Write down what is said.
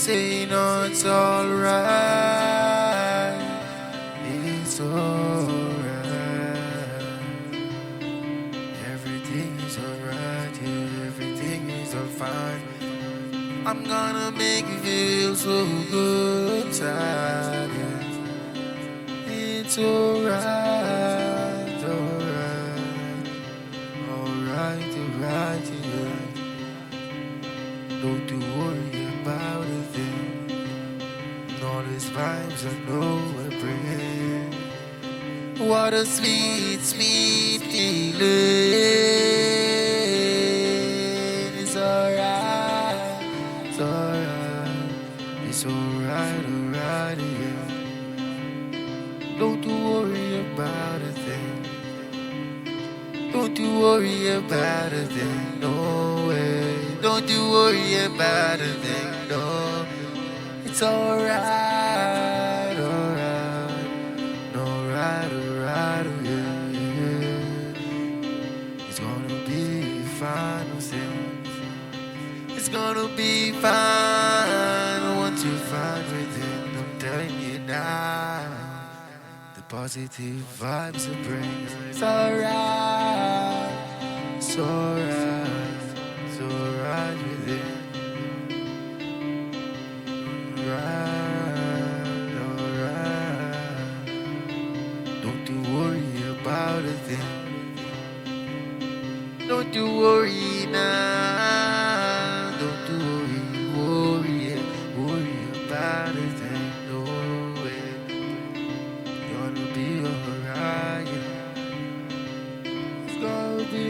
say no, it's alright. It's alright. Everything is alright, yeah, everything is all fine. I'm gonna make you feel so good, inside, yeah. It's alright, alright. Alright, alright, yeah. Don't you worry about a thing. All these vibes I know we're bringing. What a sweet, sweet feeling. It's alright, it's alright. It's alright, alright, yeah. Don't you worry about a thing. Don't you worry about a thing, no way. Don't you worry about a thing, no. It's alright, alright. Alright, alright, oh yeah, yeah. It's gonna be fine, oh things. It's gonna be fine once you find within. I'm telling you now. The positive vibes it brings. It's alright, it's alright, it's alright within. Alright, alright. Don't you worry about a thing. Don't you worry now. Don't you worry about a thing. No way. Gonna be alright. Yeah. It's gonna be